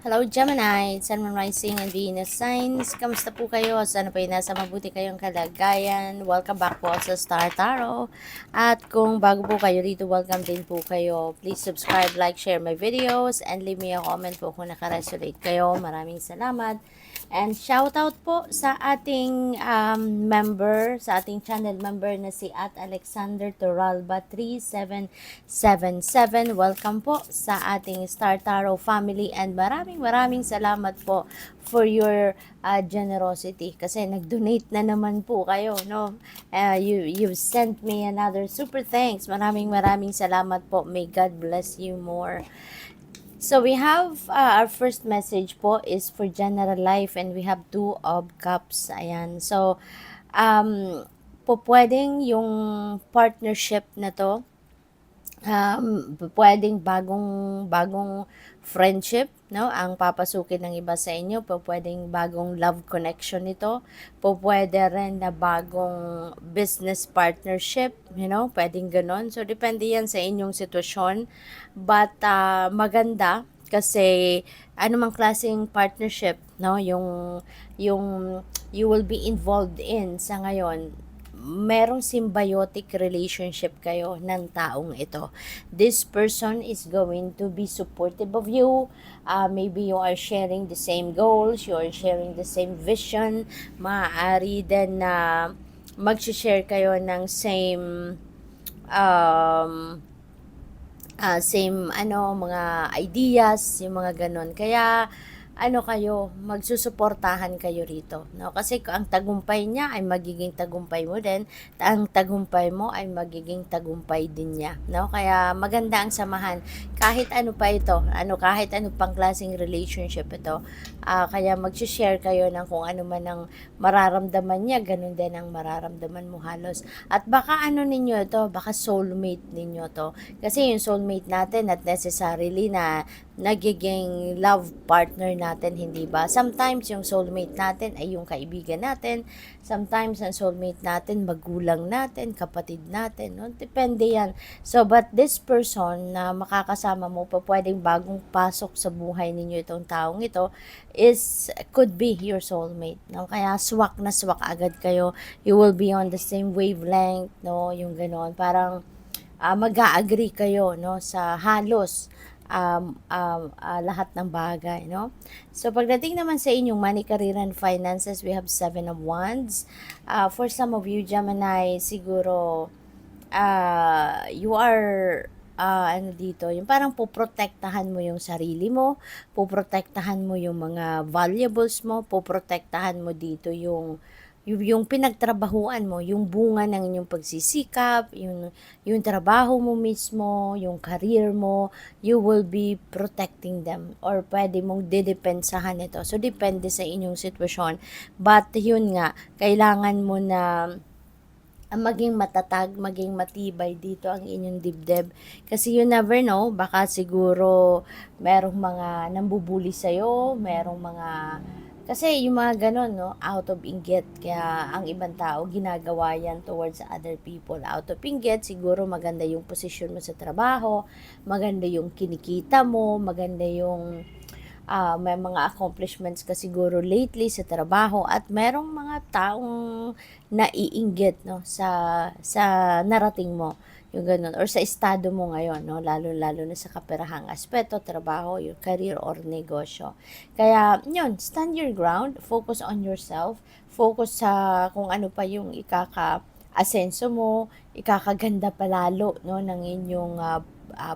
Hello Gemini, Sun, Moon, Rising, and Venus signs. Kamusta po kayo? Sana po nasa mabuti kayong kalagayan. Welcome back po sa Star Tarot. At kung bago po kayo dito, welcome din po kayo. Please subscribe, like, share my videos, and leave me a comment po kung nakaresonate kayo. Maraming salamat. And shout out po sa ating member, sa ating channel member na si Alexander Toralba 3777. Welcome po sa ating Star Tarot family and maraming salamat po for your generosity kasi nag-donate na naman po kayo, no? You've sent me another super thanks. Maraming salamat po. May God bless you more. So we have our first message po is for general life and we have two of cups. Ayan. So po pwedeng yung partnership na to pwedeng bagong friendship, no? Ang papasukin ng iba sa inyo, pwedeng bagong love connection nito, pwede rin na bagong business partnership, pwedeng ganon. So, depende yan sa inyong sitwasyon. But, maganda kasi anumang klaseng partnership, no? Yung you will be involved in sa ngayon, merong symbiotic relationship kayo ng taong ito. This person is going to be supportive of you. Maybe you are sharing the same goals, you are sharing the same vision. Maaari din na mag-share kayo ng same mga ideas, yung mga ganon. Kaya kayo, magsusuportahan kayo rito, no? Kasi ang tagumpay niya ay magiging tagumpay mo din, ang tagumpay mo ay magiging tagumpay din niya, no? Kaya maganda ang samahan kahit ano pa ito, kahit ano pang klaseng relationship ito. Kaya mag-share kayo ng kung ano man ang mararamdaman niya, ganun din ang mararamdaman mo halos. At baka ninyo ito, baka soulmate ninyo to. Kasi yung soulmate natin not necessarily na nagiging love partner natin, hindi ba? Sometimes yung soulmate natin ay yung kaibigan natin. Sometimes ang soulmate natin magulang natin, kapatid natin, no? Depende yan. So, but this person na makakasama mo pa pwedeng bagong pasok sa buhay ninyo itong taong ito could be your soulmate, no? Kaya swak na swak agad kayo. You will be on the same wavelength, no? Yung ganon. Parang mag-a-agree kayo, no, sa halos lahat ng bagay, no? So, pagdating naman sa inyong money, career, and finances, we have 7 of Wands. For some of you, Gemini, siguro, you are, dito, yung parang poprotektahan mo yung sarili mo, poprotektahan mo yung mga valuables mo, poprotektahan mo dito yung pinagtrabahuan mo, yung bunga ng inyong pagsisikap, yung trabaho mo mismo, yung career mo, you will be protecting them or pwede mong didepensahan ito. So, depende sa inyong sitwasyon. But, yun nga, kailangan mo na maging matatag, maging matibay dito ang inyong dibdib. Kasi you never know, baka siguro merong mga nambubuli sa'yo, merong mga kasi yung mga ganon, no, out of inggit. Kaya ang ibang tao ginagawa yan towards other people. Out of inggit, siguro maganda yung posisyon mo sa trabaho, maganda yung kinikita mo, maganda yung may mga accomplishments ka siguro lately sa trabaho at merong mga taong naiinggit, no, sa narating mo, yung ganun, or sa estado mo ngayon, no, lalo na sa kaperahang aspeto, trabaho, your career or negosyo. Kaya yun, stand your ground, focus on yourself, focus sa kung ano pa yung asenso mo, ikakaganda palalo, no, ng inyong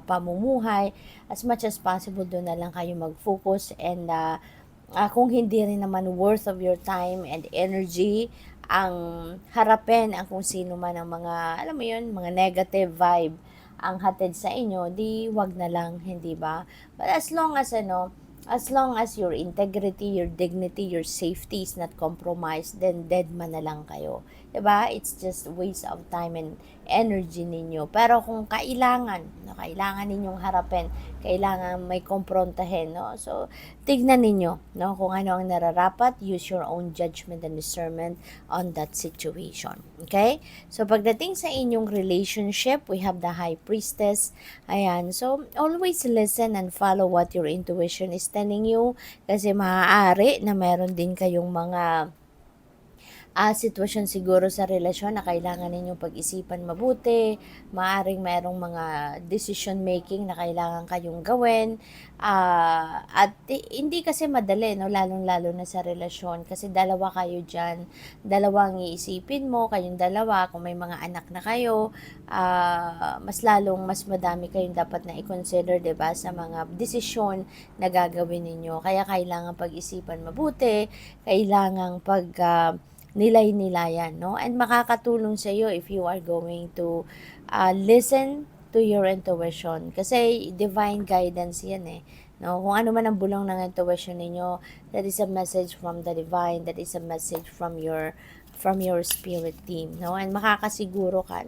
pamumuhay. As much as possible, doon na lang kayo mag-focus and kung hindi rin naman worth of your time and energy ang harapin ang kung sino man ang mga, alam mo yun, mga negative vibe ang hatid sa inyo, di wag na lang, hindi ba? But as long as your integrity, your dignity, your safety is not compromised, then dead man na lang kayo. Diba? It's just waste of time and energy ninyo. Pero kung kailangan, no, kailangan ninyong harapin, kailangan may komprontahin, no? So, tignan ninyo, no, kung ano ang nararapat, use your own judgment and discernment on that situation. Okay? So, pagdating sa inyong relationship, we have the High Priestess. Ayan. So, always listen and follow what your intuition is telling strengthening you kasi maaari na meron din kayong mga sitwasyon siguro sa relasyon na kailangan ninyong pag-isipan mabuti, maaring merong mga decision making na kailangan kayong gawin, at hindi kasi madali, no? Lalong-lalo na sa relasyon kasi dalawa kayo dyan, dalawang iisipin mo, kayong dalawa, kung may mga anak na kayo, mas madami kayong dapat na i-consider, diba, sa mga desisyon na gagawin ninyo. Kaya kailangan pag-isipan mabuti, kailangan nilay-nilayan, no? And makakatulong sa iyo if you are going to listen to your intuition. Kasi divine guidance yan eh. No? Kung ano man ang bulong ng intuition ninyo, that is a message from the divine, that is a message from your spirit team, no? And makakasiguro ka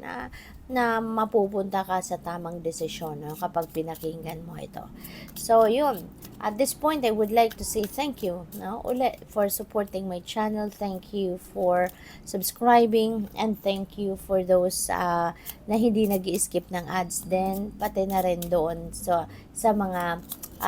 na mapupunta ka sa tamang desisyon, no? Kapag pinakinggan mo ito. So, yun. At this point, I would like to say thank you, no, ulit for supporting my channel. Thank you for subscribing and thank you for those na hindi nag-skip ng ads din, pati na rin doon sa mga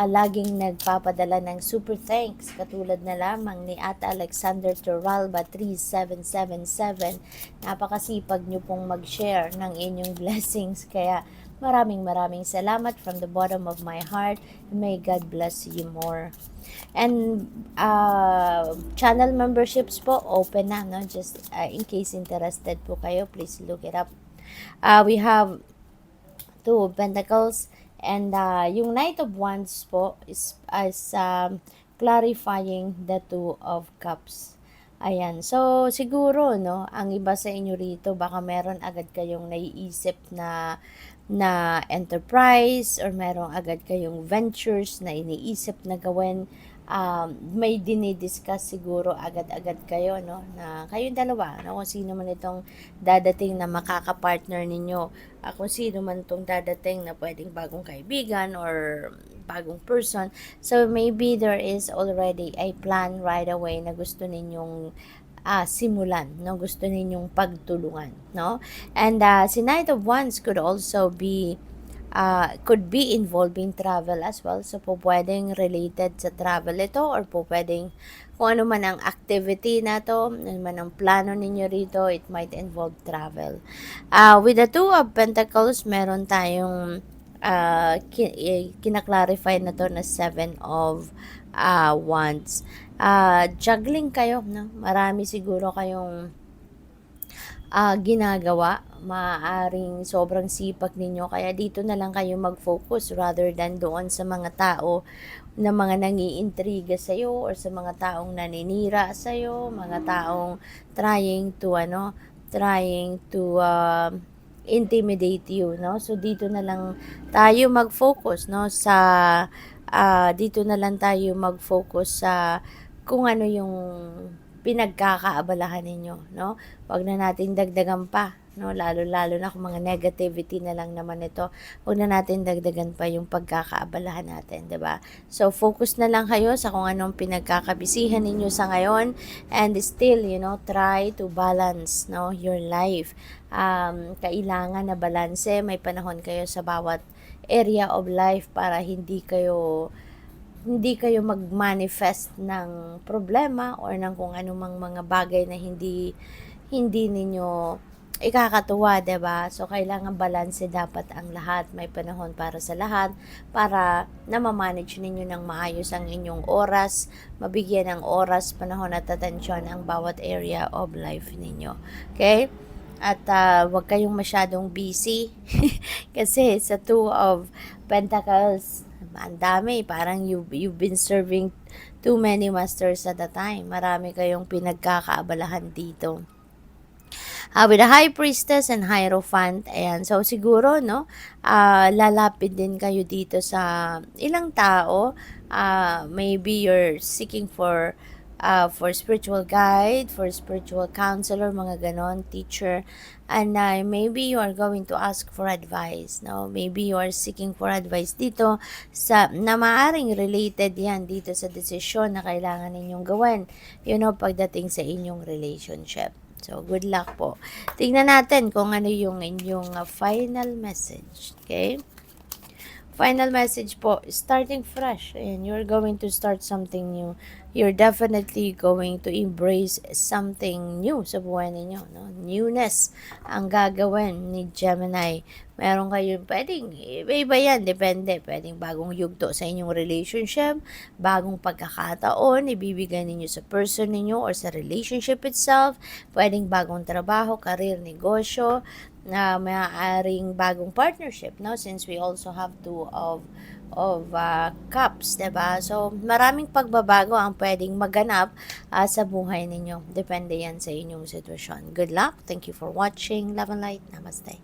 laging nagpapadala ng super thanks, katulad na lamang ni Ate Alexander Turalba 3777. Napakasipag nyo pong mag-share ng inyong blessings, kaya maraming salamat from the bottom of my heart. May God bless you more. And channel memberships po open na, no? Just in case interested po kayo, please look it up. We have Two of Pentacles and yung Knight of Wands po is clarifying the Two of Cups. Ayan. So, siguro, no, ang iba sa inyo rito, baka meron agad kayong naiisip na enterprise or merong agad kayong ventures na iniisip na gawin. May dinidiscuss siguro agad-agad kayo, no, na kayong dalawa, no, kung sino man itong dadating na makaka-partner ninyo, kung sino man itong dadating na pwedeng bagong kaibigan or bagong person. So maybe there is already a plan right away na gusto ninyong simulan, no, gusto ninyong pagtulungan, no. And si Knight of Wands could also be could be involving travel as well. So, po pwedeng related sa travel ito or po pwedeng kung ano man ang activity na to, ano man ang plano ninyo rito, it might involve travel. With the Two of Pentacles, meron tayong kinaklarify na to na Seven of Wands. Juggling kayo, no? Marami siguro kayong ginagawa, maaaring sobrang sipag ninyo, kaya dito na lang kayo mag-focus rather than doon sa mga tao na mga nangiintriga sa iyo or sa mga taong naninira sa iyo, mga taong trying to intimidate you, no? So dito na lang tayo mag-focus, no, dito na lang tayo mag-focus sa kung ano yung pinagkakaabalahan ninyo, no? Wag na natin dagdagan pa, no? Lalo na kung mga negativity na lang naman ito. Wag na natin dagdagan pa yung pagkakaabalahan natin, 'di ba? So focus na lang kayo sa kung anong pinagkakabisihan ninyo sa ngayon and still, try to balance, no, your life. Kailangan na balanse, may panahon kayo sa bawat area of life para hindi kayo mag-manifest ng problema or ng kung anumang mga bagay na hindi ninyo ikakatuwa, 'di ba? So kailangan balanse dapat ang lahat, may panahon para sa lahat para na ma-manage ninyo ng maayos ang inyong oras, mabigyan ng oras, panahon at atensyon ang bawat area of life ninyo. Okay? At wag kayong masyadong busy kasi sa Two of Pentacles, ang dami, parang you've been serving too many masters at a time. Marami kayong pinagkakaabalahan dito. With the High Priestess and Hierophant, ayan, so siguro, no, lalapit din kayo dito sa ilang tao. Maybe you're seeking for spiritual guide, for spiritual counselor, mga ganon, teacher, and maybe you are going to ask for advice, no? Maybe you are seeking for advice dito na maaring related yan dito sa desisyon na kailangan ninyong gawin, pagdating sa inyong relationship. So, good luck po. Tingnan natin kung ano yung inyong final message, okay? Final message po, starting fresh, and you're going to start something new. You're definitely going to embrace something new sa buhay ninyo, no? Newness ang gagawin ni Gemini. Meron kayong pwedeng, iba-iba yan, depende. Pwedeng bagong yugto sa inyong relationship, bagong pagkakataon, ibibigay ninyo sa person ninyo or sa relationship itself, pwedeng bagong trabaho, karir, negosyo, na maaaring bagong partnership, no, since we also have two of cups, 'di ba? So maraming pagbabago ang pwedeng maganap sa buhay ninyo, depende yan sa inyong sitwasyon. Good luck, thank you for watching. Love and light, namaste.